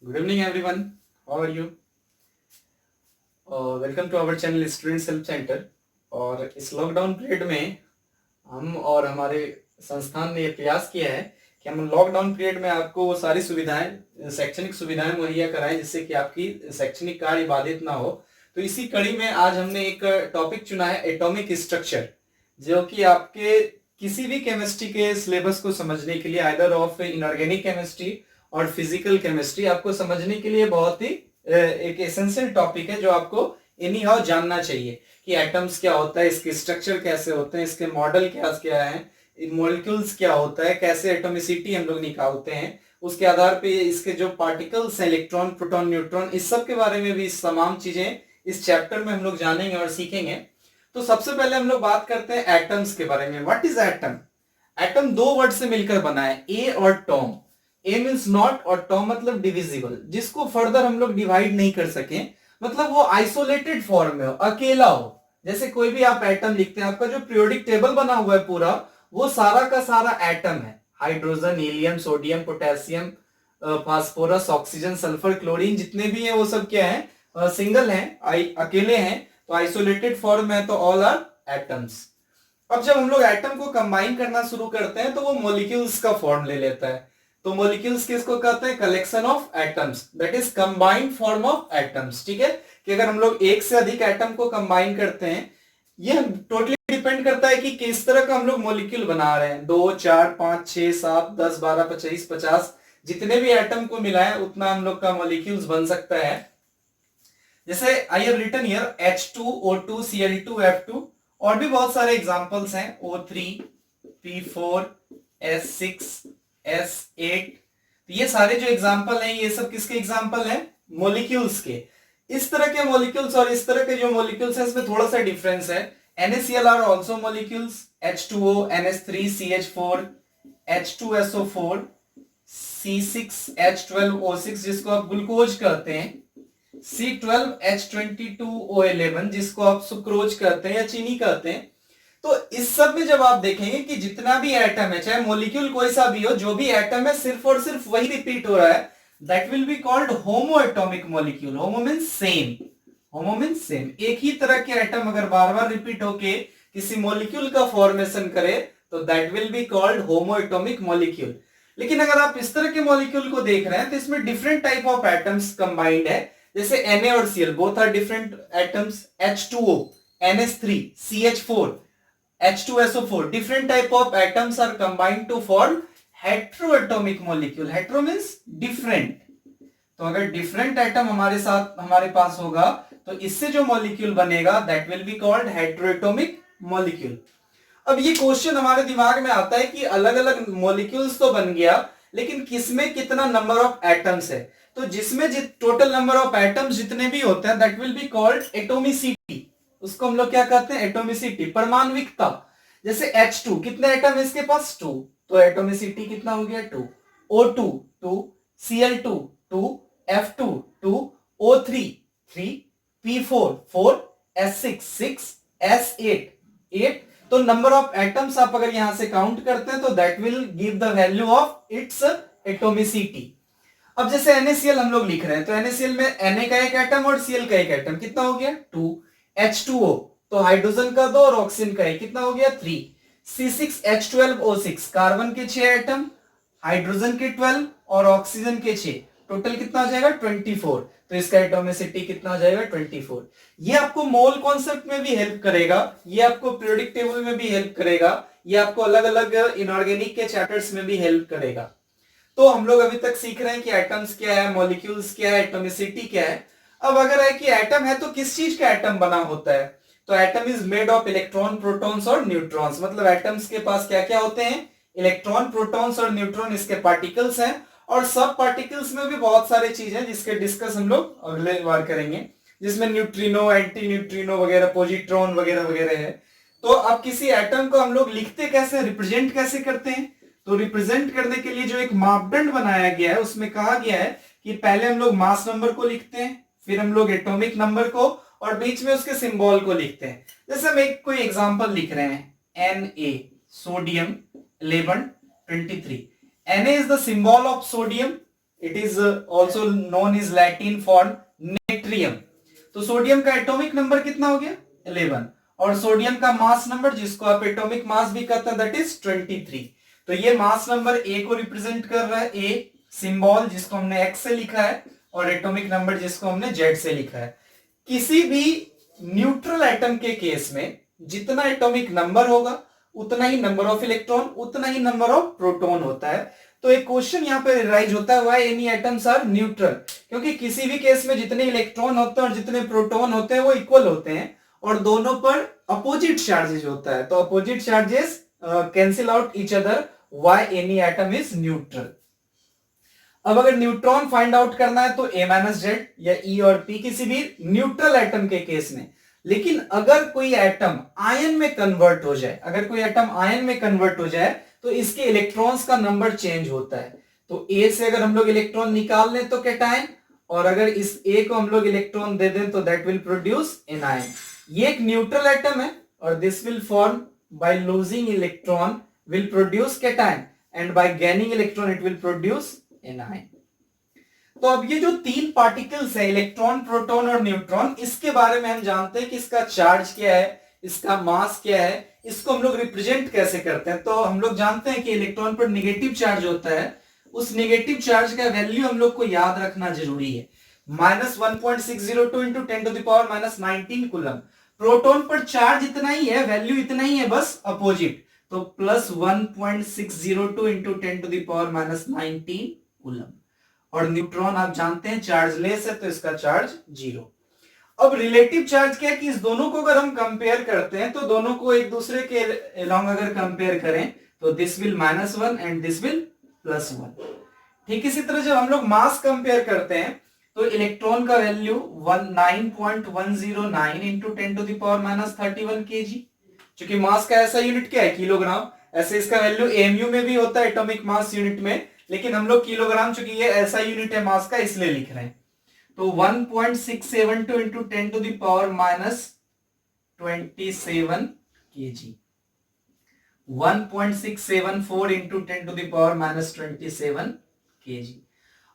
Good evening, everyone. How are you? Welcome to our channel student help centre. और इस lockdown period में हम और हमारे संस्थान ने ये प्रयास किया है कि हम लॉकडाउन पीरियड में आपको वो सारी सुविधाएं, शैक्षणिक सुविधाएं मुहैया कराएं जिससे कि आपकी शैक्षणिक कार्य बाधित ना हो। तो इसी कड़ी में आज हमने एक टॉपिक चुना है, एटॉमिक स्ट्रक्चर, जो कि आपके किसी भी केमिस्ट्री के सिलेबस को समझने के लिए, आइदर ऑफ इनऑर्गेनिक केमिस्ट्री और फिजिकल केमिस्ट्री, आपको समझने के लिए बहुत ही एक एसेंशियल टॉपिक है जो आपको एनी हाउ जानना चाहिए कि एटम्स क्या होता है, इसके स्ट्रक्चर कैसे होते हैं, इसके मॉडल क्या क्या है, मॉलिक्यूल्स क्या होता है, कैसे एटॉमिसिटी हम लोग निकालते हैं, उसके आधार पे इसके जो पार्टिकल्स हैं, इलेक्ट्रॉन, प्रोटॉन, न्यूट्रॉन, इस सब के बारे में भी इस तमाम चीजें इस चैप्टर में हम लोग जानेंगे और सीखेंगे। तो सबसे पहले हम लोग बात करते हैं एटम्स के बारे में। What is atom? एटम दो वर्ड से मिलकर बना है, ए और टॉम। ए मीन्स नॉट और टॉम मतलब डिविजिबल, जिसको फर्दर हम लोग डिवाइड नहीं कर सके, मतलब वो आइसोलेटेड फॉर्म में हो, अकेला हो। जैसे कोई भी आप एटम लिखते हैं, आपका जो पीरियोडिक टेबल बना हुआ है पूरा, वो सारा का सारा एटम है। Hydrogen, helium, sodium, potassium, phosphorus, oxygen, sulphur, chlorine, जितने भी हैं वो सब क्या है? सिंगल हैं, अकेले हैं। तो आइसोलेटेड फॉर्म है, तो ऑल आर एटम्स। अब जब हम लोग एटम को कंबाइन करना शुरू करते हैं तो वो मॉलिक्यूल्स का फॉर्म ले लेता है। तो मॉलिक्यूल्स किसको कहते हैं? Collection of atoms, that is combined form of atoms. ठीक है, कि अगर हम लोग एक से अधिक एटम को कंबाइन करते हैं, ये टोटली डिपेंड करता है कि किस तरह का हम लोग मॉलिक्यूल बना रहे हैं। 2, 4, 5, 6, 7, 10, 12, 25, 50, जितने भी एटम को मिलाएं उतना हम लोग का मॉलिक्यूल्स बन सकता है। जैसे I have written here H2, O2, Cl2, F2, और भी बहुत सारे एग्जांपल्स हैं, O3, P4, S6, S8। तो ये सारे जो एग्जांपल हैं, ये सब किसके एग्जांपल हैं? मॉलिक्यूल्स के। इस तरह के मॉलिक्यूल्स और इस तरह के जो मॉलिक्यूल्स हैं, इसमें थोड़ा सा डिफरेंस है। NaCl are also molecules, H2O, NH3, CH4, H2SO4, C6H12O6 जिसको आप ग्लूकोज कहते हैं, C12H22O11 जिसको आप सुक्रोज कहते हैं या चीनी कहते हैं। तो इस सब में जब आप देखेंगे कि जितना भी एटम है, चाहे मॉलिक्यूल कोई सा भी हो, जो भी एटम है सिर्फ और सिर्फ वही रिपीट हो रहा है, that will be called homo atomic molecule. Homo means same, homo means same. एक ही तरह के एटम अगर बार बार रिपीट होके किसी मॉलिक्यूल का फॉर्मेशन करे तो that will be called homo atomic molecule. लेकिन अगर आप इस तरह के मॉलिक्यूल को देख रहे हैं तो इसमें different type of atoms combined है। जैसे Na और Cl both are different atoms, H2O, NH3, CH4, H2SO4, different type of atoms are combined to form heteroatomic molecule. Hetero means different. तो अगर डिफरेंट एटम हमारे साथ हमारे पास होगा तो इससे जो मॉलिक्यूल बनेगा that will be called heteroatomic molecule. अब ये क्वेश्चन हमारे दिमाग में आता है कि अलग अलग मॉलिक्यूल्स तो बन गया, लेकिन किसमें कितना नंबर ऑफ एटम्स है? तो जिसमें टोटल नंबर ऑफ एटम्स जितने भी होते हैं that will be called atomicity. उसको हम लोग क्या कहते हैं? एटोमिसिटी, परमाणविकता। जैसे H2, कितने एटम है इसके पास? 2, तो एटोमिसिटी कितना हो गया? 2। O2 2, Cl2 2, F2 2, O3 3, P4 4, S6 6, S8 8। तो नंबर ऑफ एटम्स आप अगर यहां से काउंट करते हैं तो that will give the value of its atomicity. अब जैसे NaCl हम लोग लिख रहे हैं, तो NaCl में Na का एक एटम और Cl का एक एटम, कितना हो गया? 2। H2O, तो हाइड्रोजन का 2 और ऑक्सीजन का 1, कितना हो गया? 3। C6H12O6, कार्बन के 6 एटम, हाइड्रोजन के 12 और ऑक्सीजन के 6, टोटल कितना हो जाएगा? 24। तो इसका एटोमिसिटी कितना हो जाएगा? 24। ये आपको मोल कॉन्सेप्ट में भी हेल्प करेगा, ये आपको पीरियोडिक टेबल में भी हेल्प करेगा, ये आपको अलग अलग इनऑर्गेनिक के चैप्टर्स में भी हेल्प करेगा। तो हम लोग अभी तक सीख रहे हैं कि एटम्स क्या है, मॉलिक्यूल्स क्या है, एटॉमिसिटी क्या है। अब अगर है कि एटम है तो किस चीज का एटम बना होता है? तो atom is made of electron, protons और न्यूट्रॉन्स। मतलब एटम्स के पास क्या क्या होते हैं? इलेक्ट्रॉन, प्रोटॉन्स और न्यूट्रॉन इसके पार्टिकल्स हैं। और सब पार्टिकल्स में भी बहुत सारी चीजें जिसके डिस्कस हम लोग अगले बार करेंगे, जिसमें न्यूट्रिनो, एंटी न्यूट्रिनो वगैरह, पॉजिट्रॉन वगैरह वगैरह है। तो अब किसी एटम को हम लोग लिखते कैसे, रिप्रेजेंट कैसे करते हैं? तो रिप्रेजेंट करने के लिए जो एक मापदंड बनाया गया है उसमें कहा गया है कि पहले हम लोग मास नंबर को लिखते हैं, फिर हम लोग एटॉमिक नंबर को, और बीच में उसके सिंबल को लिखते हैं। जैसे हम एक कोई एग्जांपल लिख रहे हैं, Na, sodium 11 23। Na is the symbol of sodium, it is also known is Latin for natrium. तो सोडियम का एटॉमिक नंबर कितना हो गया 11, और सोडियम का मास नंबर जिसको आप एटॉमिक मास भी कहते हैं दैट इज 23। तो ये मास नंबर ए को रिप्रेजेंट कर रहा है, ए सिंबल जिसको हमने एक्स से लिखा है और एटॉमिक नंबर जिसको हमने जेड से लिखा है। किसी भी न्यूट्रल एटम के केस में जितना एटॉमिक नंबर होगा उतना ही नंबर ऑफ इलेक्ट्रॉन, उतना ही नंबर ऑफ प्रोटॉन होता है। तो एक क्वेश्चन यहाँ पे राइज होता है why any atoms are neutral, क्योंकि किसी भी केस में जितने इलेक्ट्रॉन होते हैं और जितने प्रोटॉन होते हैं वो इक्वल होते हैं और दोनों पर अपोजिट चार्जेस होता है। तो opposite charges cancel out each other, why any atom is neutral. अब अगर न्यूट्रॉन फाइंड आउट करना है तो ए माइनस जेड या ई और पी किसी भी न्यूट्रल एटम के केस में। लेकिन अगर कोई एटम आयन में कन्वर्ट हो जाए, अगर कोई एटम आयन में कन्वर्ट हो जाए तो इसके इलेक्ट्रॉन्स का नंबर चेंज होता है। तो ए से अगर हम लोग इलेक्ट्रॉन निकाल लें तो कैटायन, और अगर इस ए को हम लोग इलेक्ट्रॉन दे दें तो दैट विल प्रोड्यूस एनायन। ये एक न्यूट्रल एटम है और this will form by losing electron will produce cation and bye gaining electron it will produce anion. तो अब ये जो तीन पार्टिकल्स है इलेक्ट्रॉन, प्रोटॉन और न्यूट्रॉन, इसके बारे में हम जानते हैं कि इसका चार्ज क्या है, इसका मास क्या है, इसको हम लोग रिप्रेजेंट कैसे करते हैं। तो हम लोग जानते हैं कि इलेक्ट्रॉन पर नेगेटिव चार्ज होता है, उस नेगेटिव चार्ज का वैल्यू हम लोग को याद रखना जरूरी है, -1.602 इंटू 10⁻⁻19 कूलम। प्रोटॉन पर चार्ज इतना ही है, वैल्यू इतना ही है, बस अपोजिट। तो +1.602 इंटू 10⁻⁻19 कूलम। और न्यूट्रॉन आप जानते हैं चार्जलेस है तो इसका चार्ज 0। अब रिलेटिव चार्ज क्या है कि इस दोनों को अगर हम कंपेयर करते हैं तो दोनों को एक दूसरे के अलोंग अगर कंपेयर करें तो this will -1 and this will +1। ठीक इसी तरह जब हम लोग मास कंपेयर करते हैं तो इलेक्ट्रॉन का वैल्यू 9.109 इंटू 10⁻31 kg, क्योंकि मास का ऐसा यूनिट क्या है किलोग्राम, ऐसे इसका वैल्यू एमयू में भी होता है एटॉमिक मास यूनिट में, लेकिन हम लोग किलोग्राम चूंकि ये ऐसा यूनिट है मास का इसलिए लिख रहे हैं। तो 1.672 into 10⁻27 kg, 1.674 into 10⁻27 kg।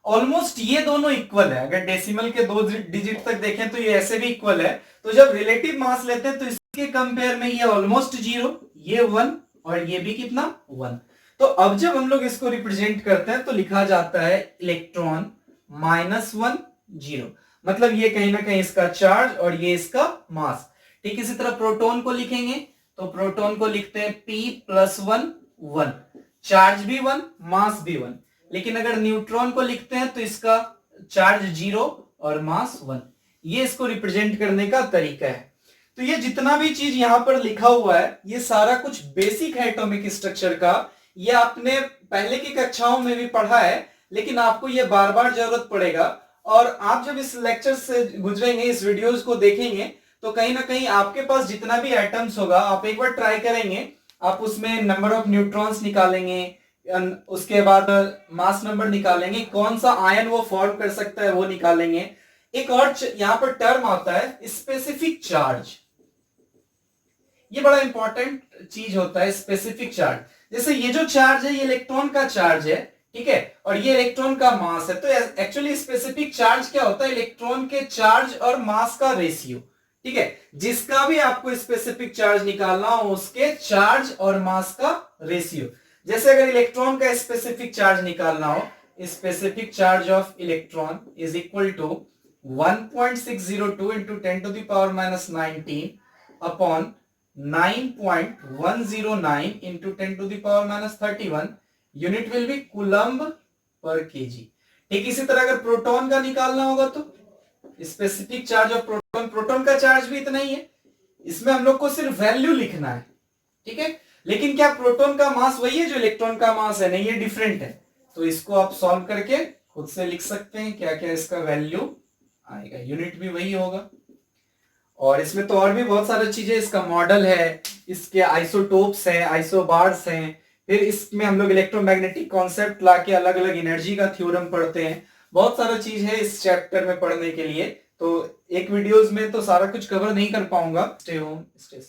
Almost ये दोनों इक्वल है, अगर डेसिमल के 2 डिजिट तक देखें तो ये ऐसे भी इक्वल है। तो जब रिलेटिव मास लेते हैं तो इसके कंपेयर में ये ऑलमोस्ट 0, ये 1 और ये भी कितना 1। तो अब जब हम लोग इसको रिप्रेजेंट करते हैं तो लिखा जाता है इलेक्ट्रॉन -1 0, मतलब ये कहीं ना कहीं इसका चार्ज और ये इसका मास। ठीक इसी तरह प्रोटॉन को लिखेंगे तो प्रोटॉन को लिखते हैं p+1 1, चार्ज भी 1 मास भी 1। लेकिन अगर न्यूट्रॉन को लिखते हैं तो इसका चार्ज 0 और मास 1। ये इसको रिप्रेजेंट करने का तरीका है। तो ये जितना भी चीज यहां पर लिखा हुआ है ये सारा कुछ बेसिक है एटॉमिक स्ट्रक्चर का, ये आपने पहले की कक्षाओं में भी पढ़ा है, लेकिन आपको ये बार बार जरूरत पड़ेगा। और आप जब इस लेक्चर से गुजरेंगे, इस वीडियोस को देखेंगे तो कहीं ना कहीं आपके पास जितना भी एटम्स होगा आप एक बार ट्राई करेंगे, आप उसमें नंबर ऑफ न्यूट्रॉन्स निकालेंगे, उसके बाद मास नंबर निकालेंगे, कौन सा आयन वो फॉर्म कर सकता है वो निकालेंगे। एक और यहां पर टर्म आता है स्पेसिफिक चार्ज, ये बड़ा इंपॉर्टेंट चीज होता है स्पेसिफिक चार्ज। जैसे ये जो चार्ज है ये इलेक्ट्रॉन का चार्ज है, ठीक है, और ये इलेक्ट्रॉन का मास है। तो एक्चुअली स्पेसिफिक चार्ज क्या होता है, इलेक्ट्रॉन के चार्ज और मास का रेशियो। ठीक है, जिसका भी आपको स्पेसिफिक चार्ज निकालना हो उसके चार्ज और मास का रेशियो। जैसे अगर इलेक्ट्रॉन का स्पेसिफिक चार्ज निकालना हो, specific charge of electron is equal to 1.602 into 10⁻⁻19 upon 9.109 into 10⁻31 unit will be coulomb per kg. ठीक इसी तरह अगर प्रोटॉन का निकालना होगा तो specific charge of proton, proton का चार्ज भी इतना ही है, इसमें हम लोग को सिर्फ वैल्यू लिखना है। ठीक है, लेकिन क्या प्रोटॉन का मास वही है जो इलेक्ट्रॉन का मास है? नहीं, ये डिफरेंट है। तो इसको आप सॉल्व करके खुद से लिख सकते हैं क्या क्या इसका वैल्यू आएगा, यूनिट भी वही होगा। और इसमें तो और भी बहुत सारी चीजें, इसका मॉडल है, इसके आइसोटोप्स हैं, आइसोबार्स हैं, फिर इसमें हम लोग इलेक्ट्रोमैग्नेटिक कॉन्सेप्ट लाके अलग अलग एनर्जी का थ्योरम पढ़ते हैं। बहुत सारा चीज है इस चैप्टर में पढ़ने के लिए, तो एक वीडियोस में तो सारा कुछ कवर नहीं कर पाऊंगा। Stay home stay